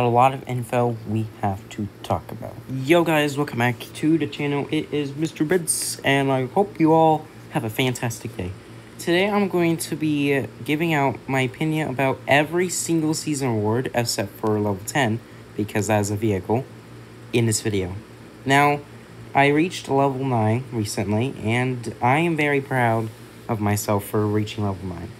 got a lot of info we have to talk about. Yo guys, welcome back to the channel. It is Mr. Bids, and I hope you all have a fantastic day. Today I'm going to be giving out my opinion about every single season award except for level 10, because that is a vehicle, in this video. Now, I reached level 9 recently, and I am very proud of myself for reaching level 9.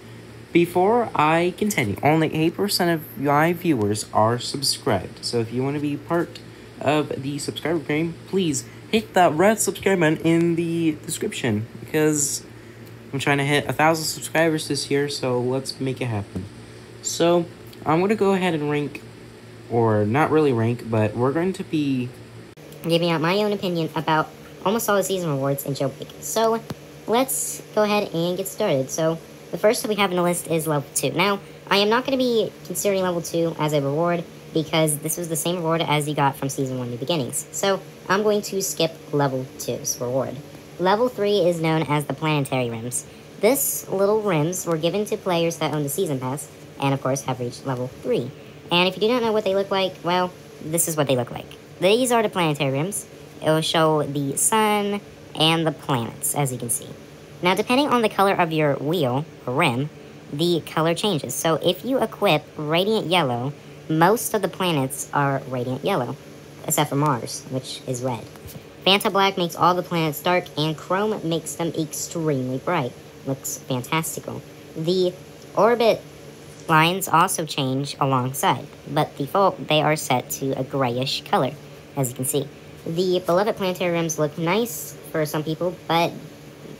Before I continue, only 8% of my viewers are subscribed. So if you want to be part of the subscriber game, please hit that red subscribe button in the description, because I'm trying to hit 1,000 subscribers this year, so let's make it happen. So I'm going to go ahead and rank, or not really rank, but we're going to be giving out my own opinion about almost all the season rewards in Jailbreak. So let's go ahead and get started. So the first that we have in the list is level 2. Now, I am not going to be considering level 2 as a reward because this was the same reward as you got from Season 1 New Beginnings. So I'm going to skip level 2's reward. Level 3 is known as the Planetary Rims. This little rims were given to players that own the Season Pass and, of course, have reached level 3. And if you do not know what they look like, well, this is what they look like. These are the Planetary Rims. It will show the sun and the planets, as you can see. Now, depending on the color of your wheel, or rim, the color changes. So if you equip Radiant Yellow, most of the planets are Radiant Yellow, except for Mars, which is red. Fanta Black makes all the planets dark, and Chrome makes them extremely bright. Looks fantastical. The orbit lines also change alongside, but default they are set to a grayish color, as you can see. The beloved planetary rims look nice for some people, but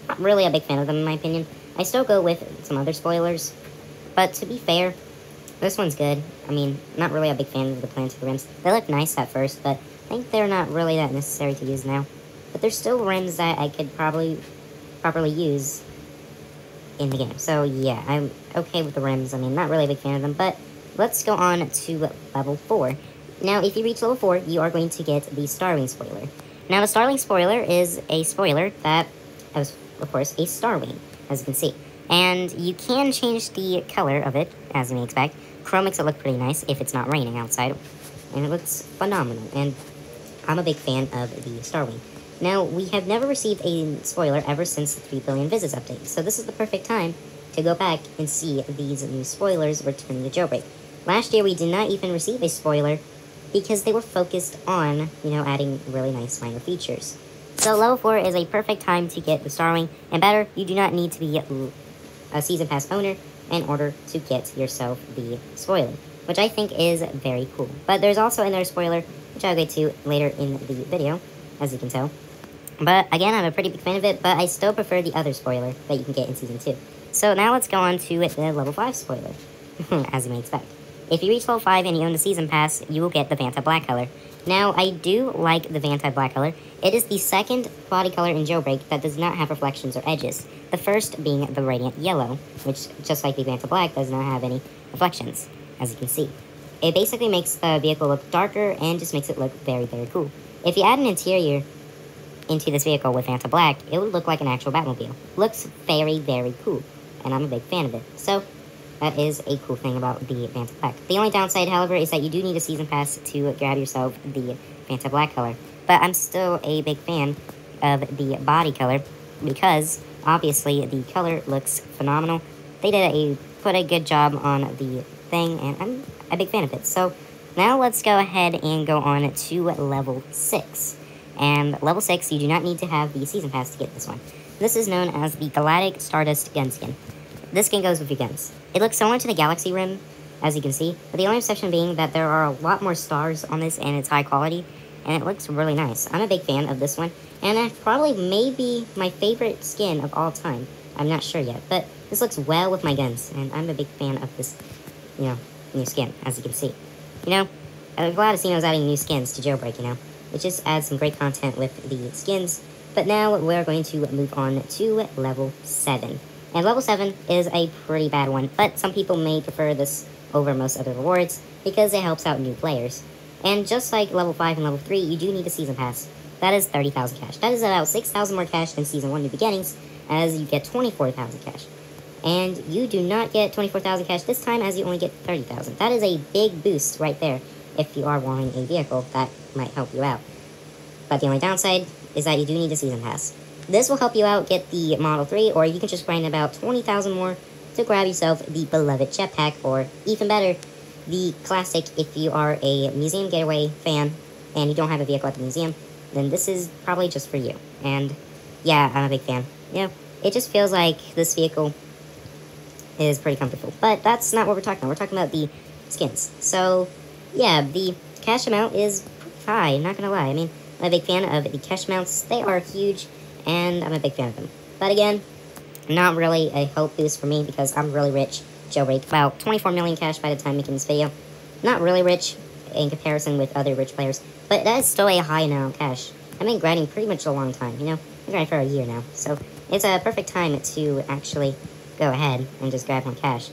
not really a big fan of them in my opinion. I still go with some other spoilers, but to be fair, this one's good. I mean, not really a big fan of the planetary rims. They look nice at first, but I think they're not really that necessary to use now. But there's still rims that I could probably properly use in the game. So yeah, I'm okay with the rims. I mean, not really a big fan of them, but let's go on to level 4. Now, if you reach level 4, you are going to get the Starwing spoiler. Now, the Starwing spoiler is a spoiler that has, of course, a Starwing, as you can see. And you can change the color of it, as you may expect. Chrome makes it look pretty nice if it's not raining outside. And it looks phenomenal, and I'm a big fan of the Starwing. Now, we have never received a spoiler ever since the 3 billion visits update, so this is the perfect time to go back and see these new spoilers returning to Jailbreak. Last year, we did not even receive a spoiler because they were focused on, adding really nice minor features. So level 4 is a perfect time to get the Starwing, and better, you do not need to be a Season Pass owner in order to get yourself the spoiler, which I think is very cool. But there's also another spoiler, which I'll get to later in the video, as you can tell. But again, I'm a pretty big fan of it, but I still prefer the other spoiler that you can get in Season 2. So now let's go on to the level 5 spoiler, as you may expect. If you reach level 5 and you own the Season Pass, you will get the Vanta Black color. Now, I do like the Vanta Black color. It is the second body color in Jailbreak that does not have reflections or edges. The first being the Radiant Yellow, which, just like the Vanta Black, does not have any reflections, as you can see. It basically makes the vehicle look darker and just makes it look very, very cool. If you add an interior into this vehicle with Vanta Black, it would look like an actual Batmobile. Looks very, very cool, and I'm a big fan of it. So that is a cool thing about the Vanta Black. The only downside, however, is that you do need a Season Pass to grab yourself the Vanta Black color. But I'm still a big fan of the body color because, obviously, the color looks phenomenal. They put a good job on the thing, and I'm a big fan of it. So now let's go ahead and go on to level 6. And level 6, you do not need to have the Season Pass to get this one. This is known as the Galactic Stardust Gun Skin. This skin goes with your guns. It looks similar to the Galaxy Rim, as you can see, but the only exception being that there are a lot more stars on this and it's high quality, and it looks really nice. I'm a big fan of this one, and it probably may be my favorite skin of all time. I'm not sure yet, but this looks well with my guns, and I'm a big fan of this, new skin, as you can see. I'm glad to see I was adding new skins to Jailbreak, It just adds some great content with the skins. But now we're going to move on to level 7. And level 7 is a pretty bad one, but some people may prefer this over most other rewards because it helps out new players. And just like level 5 and level 3, you do need a Season Pass. That is 30,000 cash. That is about 6,000 more cash than Season 1 New Beginnings, as you get 24,000 cash. And you do not get 24,000 cash this time, as you only get 30,000. That is a big boost right there. if you are wanting a vehicle that might help you out. But the only downside is that you do need a season pass. This will help you out get the Model 3, or you can just grind about 20,000 more to grab yourself the beloved jetpack, or even better, the classic. If you are a museum getaway fan and you don't have a vehicle at the museum, then this is probably just for you. And yeah, I'm a big fan. You know, it just feels like this vehicle is pretty comfortable. But that's not what we're talking about. We're talking about the skins. So yeah, the cash amount is pretty high, not gonna lie. I mean, I'm a big fan of the cash amounts. They are huge, and I'm a big fan of them. But again, not really a hope boost for me because I'm really rich. Jailbreak, about 24 million cash by the time making this video. Not really rich in comparison with other rich players, but that is still a high amount of cash. I've been grinding pretty much a long time, you know? I've been grinding for a year now, so it's a perfect time to actually go ahead and just grab more cash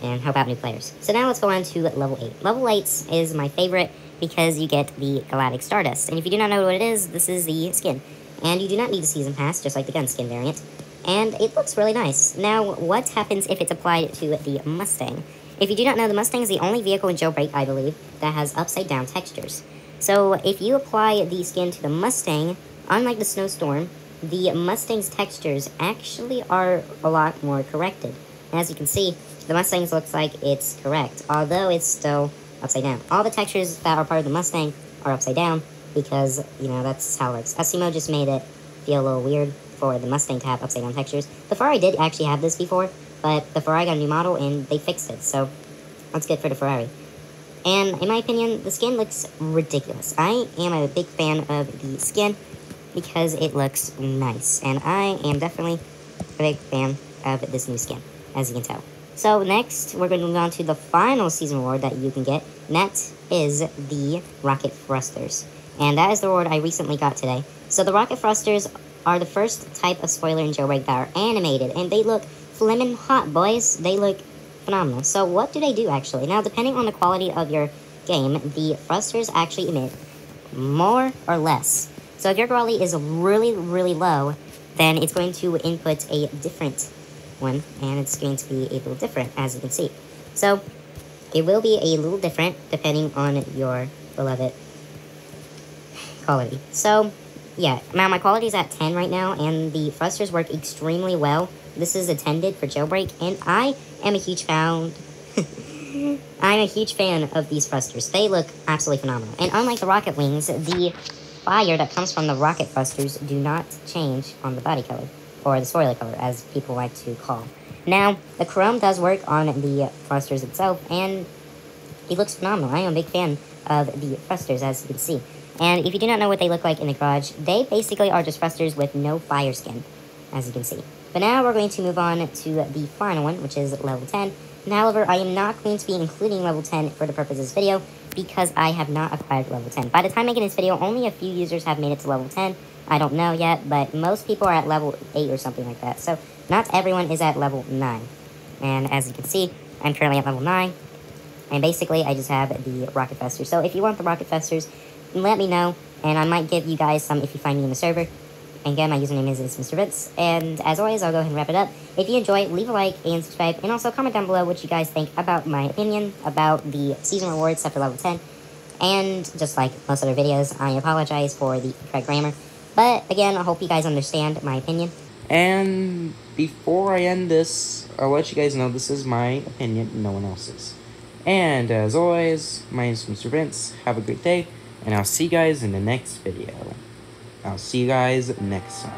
and help out new players. So now let's go on to level 8. Level 8 is my favorite because you get the Galactic Stardust. And if you do not know what it is, this is the skin. And you do not need a season pass, just like the gun skin variant. And it looks really nice. Now, what happens if it's applied to the Mustang? If you do not know, the Mustang is the only vehicle in Jailbreak, I believe, that has upside-down textures. So if you apply the skin to the Mustang, unlike the Snowstorm, the Mustang's textures actually are a lot more corrected. As you can see, the Mustang looks like it's correct, although it's still upside down. All the textures that are part of the Mustang are upside down because, you know, that's how it looks. SCMO just made it feel a little weird for the Mustang to have upside down textures. The Ferrari did actually have this before, but the Ferrari got a new model and they fixed it, so that's good for the Ferrari. And in my opinion, the skin looks ridiculous. I am a big fan of the skin because it looks nice, and I am definitely a big fan of this new skin, as you can tell. So next, we're going to move on to the final season reward that you can get, and that is the Rocket Thrusters. And that is the reward I recently got today. So the Rocket Thrusters are the first type of spoiler in Jailbreak that are animated, and they look flimmin' hot, boys. They look phenomenal. So what do they do, actually? Now, depending on the quality of your game, the thrusters actually emit more or less. So if your quality is really, really low, then it's going to input a different one, and it's going to be a little different, as you can see. So it will be a little different depending on your beloved quality. So yeah, now my quality is at 10 right now, and the thrusters work extremely well. This is intended for Jailbreak, and I am a huge fan. I'm a huge fan of these thrusters. They look absolutely phenomenal. And unlike the rocket wings, the fire that comes from the rocket thrusters do not change on the body color, or the spoiler color, as people like to call. Now, the chrome does work on the thrusters itself, and it looks phenomenal. I am a big fan of the thrusters, as you can see. And if you do not know what they look like in the garage, they basically are just thrusters with no fire skin, as you can see. But now we're going to move on to the final one, which is level 10. And however, I am not going to be including level 10 for the purpose of this video because I have not acquired level 10. By the time making this video, only a few users have made it to level 10. I don't know yet, but most people are at level 8 or something like that. So not everyone is at level 9. And as you can see, I'm currently at level 9. And basically, I just have the Rocket Festers. So if you want the Rocket Festers, let me know, and I might give you guys some if you find me in the server. And again, my username is Mr. Vince, and as always, I'll go ahead and wrap it up. If you enjoyed, leave a like and subscribe, and also comment down below what you guys think about my opinion about the season rewards set for level 10. And just like most other videos, I apologize for the correct grammar. But again, I hope you guys understand my opinion. And before I end this, I'll let you guys know this is my opinion, no one else's. And as always, my name is Mr. Vince. Have a great day, and I'll see you guys in the next video. I'll see you guys next time.